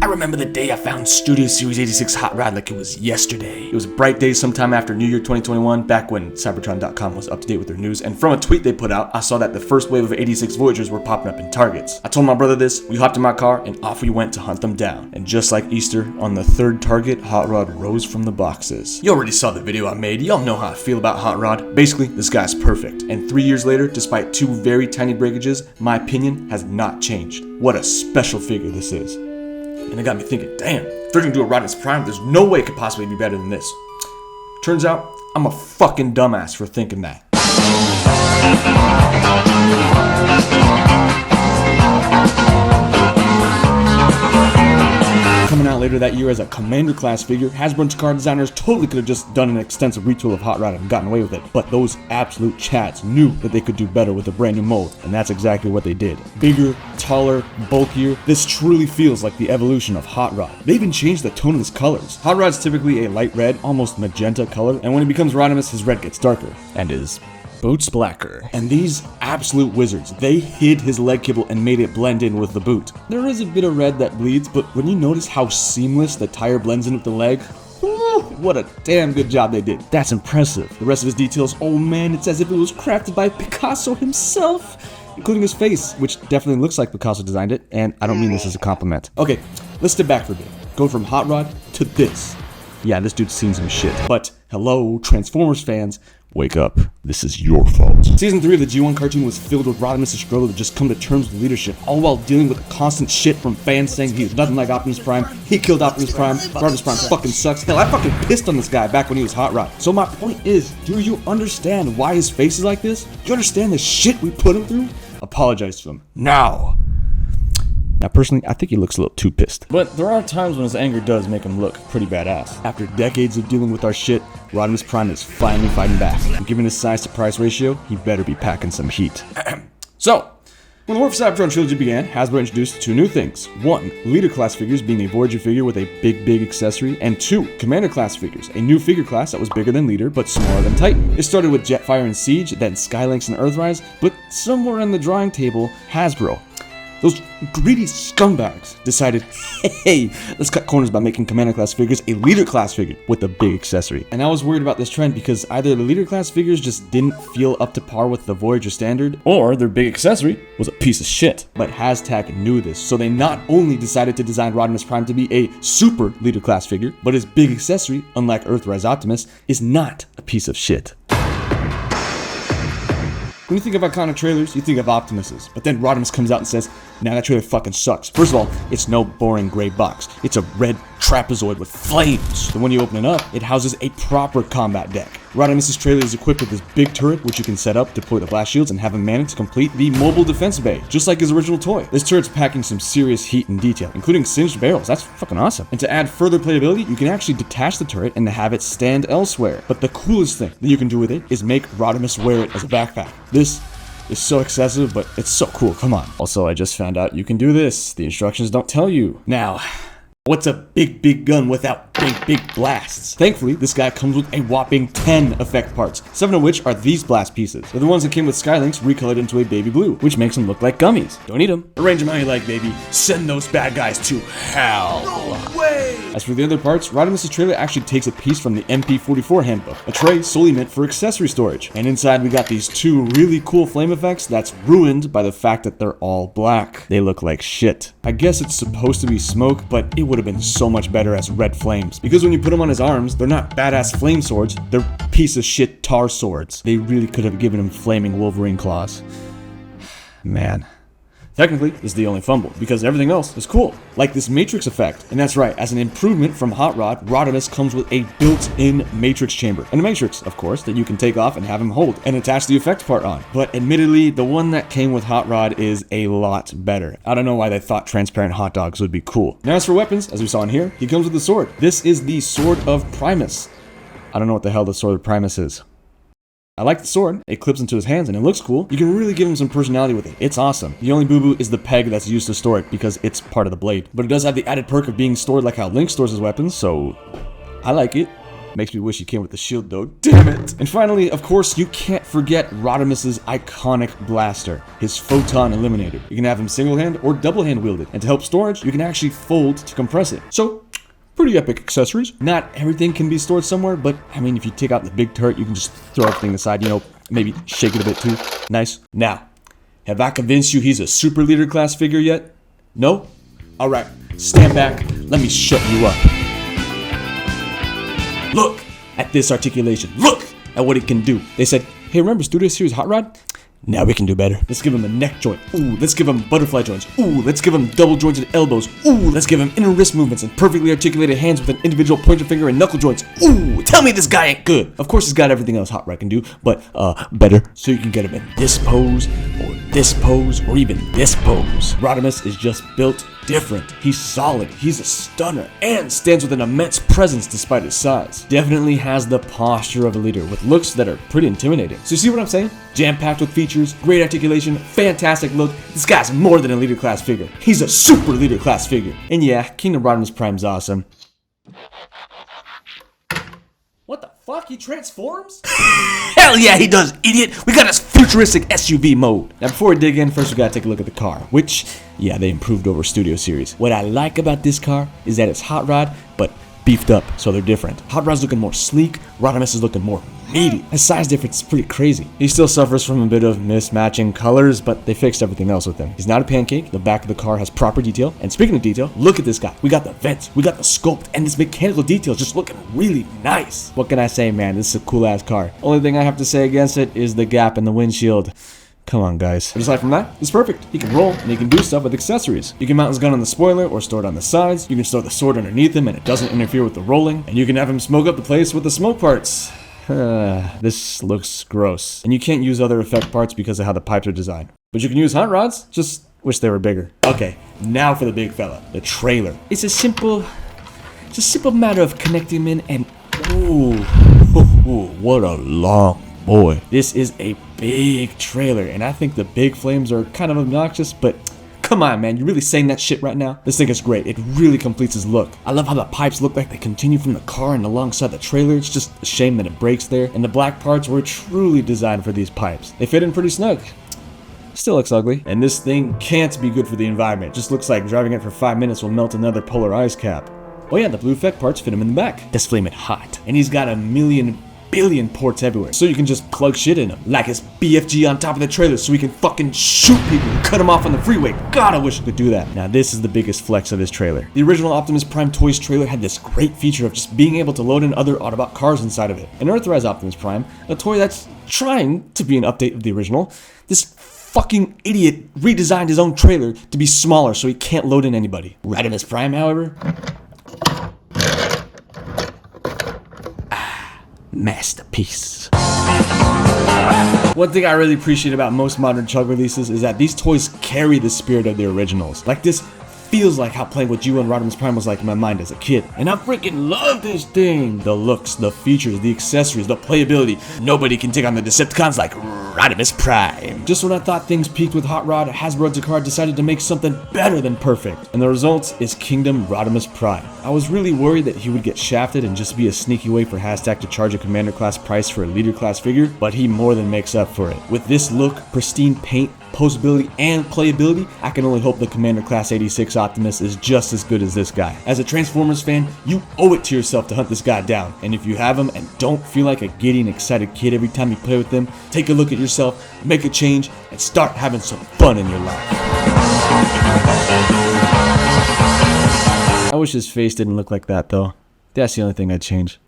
I remember the day I found Studio Series 86 Hot Rod like it was yesterday. It was a bright day sometime after New Year 2021, back when Cybertron.com was up to date with their news, and from a tweet they put out, I saw that the first wave of 86 Voyagers were popping up in targets. I told my brother this, we hopped in my car, and off we went to hunt them down. And just like Easter, on the third target, Hot Rod rose from the boxes. You already saw the video I made, y'all know how I feel about Hot Rod. Basically, this guy's perfect. And 3 years later, despite 2 very tiny breakages, my opinion has not changed. What a special figure this is. And it got me thinking, damn, if they're gonna do a Rodimus Prime, there's no way it could possibly be better than this. Turns out, I'm a fucking dumbass for thinking that. Coming out later that year as a Commander class figure, Hasbro and Takara designers totally could have just done an extensive retool of Hot Rod and gotten away with it, but those absolute chads knew that they could do better with a brand new mold, and that's exactly what they did. Bigger, taller, bulkier, this truly feels like the evolution of Hot Rod. They even changed the tone of his colors. Hot Rod's typically a light red, almost magenta color, and when he becomes Rodimus, his red gets darker, and his Bout's blacker. And these absolute wizards, they hid his leg kibble and made it blend in with the boot. There is a bit of red that bleeds, but when you notice how seamless the tire blends in with the leg, what a damn good job they did. That's impressive. The rest of his details, oh man, it's as if it was crafted by Picasso himself, including his face, which definitely looks like Picasso designed it, and I don't mean this as a compliment. Okay, let's step back for a bit. Go from Hot Rod to this. Yeah, this dude's seen some shit. But hello, Transformers fans, wake up. This is your fault. Season 3 of the G1 cartoon was filled with Rodimus' struggle to just come to terms with leadership, all while dealing with the constant shit from fans saying he's nothing like Optimus Prime, he killed Optimus Prime, Rodimus Prime fucking sucks. Hell, I fucking pissed on this guy back when he was Hot Rod. So my point is, do you understand why his face is like this? Do you understand the shit we put him through? Apologize to him. Now, personally, I think he looks a little too pissed. But there are times when his anger does make him look pretty badass. After decades of dealing with our shit, Rodimus Prime is finally fighting back. And given his size to price ratio, he better be packing some heat. So, when the War for Cybertron trilogy began, Hasbro introduced 2 new things. 1, Leader class figures being a Voyager figure with a big accessory, and 2, Commander class figures, a new figure class that was bigger than Leader but smaller than Titan. It started with Jetfire and Siege, then Skylynx and Earthrise, but somewhere on the drawing table, Hasbro, those greedy scumbags, decided, hey, let's cut corners by making Commander class figures a Leader class figure with a big accessory. And I was worried about this trend because either the Leader class figures just didn't feel up to par with the Voyager standard, or their big accessory was a piece of shit. But Hashtag knew this, so they not only decided to design Rodimus Prime to be a super Leader class figure, but his big accessory, unlike Earthrise Optimus, is not a piece of shit. When you think of iconic trailers, you think of Optimuses, but then Rodimus comes out and says, nah, that trailer fucking sucks. First of all, it's no boring gray box. It's a red trapezoid with flames. Then when you open it up, it houses a proper combat deck. Rodimus' trailer is equipped with this big turret, which you can set up, deploy the blast shields, and have him man it to complete the mobile defense bay, just like his original toy. This turret's packing some serious heat and detail, including singed barrels. That's fucking awesome. And to add further playability, you can actually detach the turret and have it stand elsewhere. But the coolest thing that you can do with it is make Rodimus wear it as a backpack. This is so excessive, but it's so cool, come on. Also, I just found out you can do this. The instructions don't tell you. Now, what's a big gun without big blasts? Thankfully, this guy comes with a whopping 10 effect parts, 7 of which are these blast pieces. They're the ones that came with Skylynx recolored into a baby blue, which makes them look like gummies. Don't eat them. Arrange them how you like, baby. Send those bad guys to hell. No way! As for the other parts, Rodimus' trailer actually takes a piece from the MP44 handbook, a tray solely meant for accessory storage. And inside we got these 2 really cool flame effects that's ruined by the fact that they're all black. They look like shit. I guess it's supposed to be smoke, but it would have been so much better as red flames. Because when you put them on his arms, they're not badass flame swords, they're piece of shit tar swords. They really could have given him flaming Wolverine claws. Man. Technically, this is the only fumble, because everything else is cool, like this Matrix effect. And that's right, as an improvement from Hot Rod, Rodimus comes with a built-in Matrix chamber, and a Matrix, of course, that you can take off and have him hold, and attach the effect part on. But admittedly, the one that came with Hot Rod is a lot better. I don't know why they thought transparent hot dogs would be cool. Now as for weapons, as we saw in here, he comes with a sword. This is the Sword of Primus. I don't know what the hell the Sword of Primus is. I like the sword, it clips into his hands and it looks cool. You can really give him some personality with it, it's awesome. The only boo-boo is the peg that's used to store it because it's part of the blade. But it does have the added perk of being stored like how Link stores his weapons, so I like it. Makes me wish he came with the shield though, damn it! And finally, of course, you can't forget RODIMUS' iconic blaster, his photon eliminator. You can have him single-hand or double-hand wielded, and to help storage, you can actually fold to compress it. So, pretty epic accessories. Not everything can be stored somewhere, but I mean, if you take out the big turret, you can just throw everything aside, you know, maybe shake it a bit too. Nice. Now, have I convinced you he's a super leader class figure yet? No? Alright, stand back, let me shut you up. Look at this articulation. Look at what it can do. They said, hey, remember Studio Series Hot Rod? Now we can do better. Let's give him a neck joint. Ooh, let's give him butterfly joints. Ooh, let's give him double jointed elbows. Ooh, let's give him inner wrist movements and perfectly articulated hands with an individual pointer finger and knuckle joints. Ooh, tell me this guy ain't good. Of course, he's got everything else Hot Rod can do, but better. So you can get him in this pose, or even this pose. RODIMUS is just built different. He's solid, he's a stunner, and stands with an immense presence despite his size. Definitely has the posture of a leader with looks that are pretty intimidating. So you see what I'm saying? Jam-packed with features, great articulation, fantastic look. This guy's more than a leader class figure. He's a super leader class figure. And yeah, Kingdom RODIMUS Prime's awesome. What the fuck? He transforms? Hell yeah, he does, idiot! We got his futuristic SUV mode. Now before we dig in, first we gotta take a look at the car, which, yeah, they improved over Studio Series. What I like about this car is that it's Hot Rod, but beefed up, so they're different. Hot Rod's looking more sleek, RODIMUS is looking more meaty. His size difference is pretty crazy. He still suffers from a bit of mismatching colors, but they fixed everything else with him. He's not a pancake, the back of the car has proper detail, and speaking of detail, look at this guy. We got the vents, we got the sculpt, and this mechanical detail is just looking really nice. What can I say, man? This is a cool ass car. Only thing I have to say against it is the gap in the windshield. Come on, guys. But aside from that, it's perfect. He can roll, and he can do stuff with accessories. You can mount his gun on the spoiler, or store it on the sides. You can store the sword underneath him, and it doesn't interfere with the rolling. And you can have him smoke up the place with the smoke parts. This looks gross. And you can't use other effect parts because of how the pipes are designed. But you can use hot rods, just wish they were bigger. Okay, now for the big fella, the trailer. It's a simple matter of connecting him in and ooh, what a long boy. This is a big trailer, and I think the big flames are kind of obnoxious, but come on, man, you really saying that shit right now? This thing is great. It really completes his look. I love how the pipes look like they continue from the car and alongside the trailer. It's just a shame that it breaks there, and the black parts were truly designed for these pipes. They fit in pretty snug. Still looks ugly. And this thing can't be good for the environment. It just looks like driving it for 5 minutes will melt another polar ice cap. Oh yeah, the blue effect parts fit him in the back. That's flaming hot. And he's got a billion ports everywhere, so you can just plug shit in them. Like his BFG on top of the trailer so he can fucking shoot people and cut them off on the freeway. God, I wish I could do that. Now this is the biggest flex of this trailer. The original Optimus Prime Toys trailer had this great feature of just being able to load in other Autobot cars inside of it. In Earthrise Optimus Prime, a toy that's trying to be an update of the original, this fucking idiot redesigned his own trailer to be smaller so he can't load in anybody. RODIMUS Prime, however, masterpiece. One thing I really appreciate about most modern Chug releases is that these toys carry the spirit of the originals. Like this feels like how playing with G1 RODIMUS Prime was like in my mind as a kid. And I freaking love this thing! The looks, the features, the accessories, the playability. Nobody can take on the Decepticons like RODIMUS Prime. Just when I thought things peaked with Hot Rod, Hasbro and Takara decided to make something better than perfect. And the result is Kingdom RODIMUS Prime. I was really worried that he would get shafted and just be a sneaky way for Hashtag to charge a commander class price for a leader class figure, but he more than makes up for it. With this look, pristine paint, posability, and playability, I can only hope the Commander Class 86 Optimus is just as good as this guy. As a Transformers fan, you owe it to yourself to hunt this guy down, and if you have him and don't feel like a giddy and excited kid every time you play with him, take a look at yourself, make a change, and start having some fun in your life. I wish his face didn't look like that though. That's the only thing I'd change.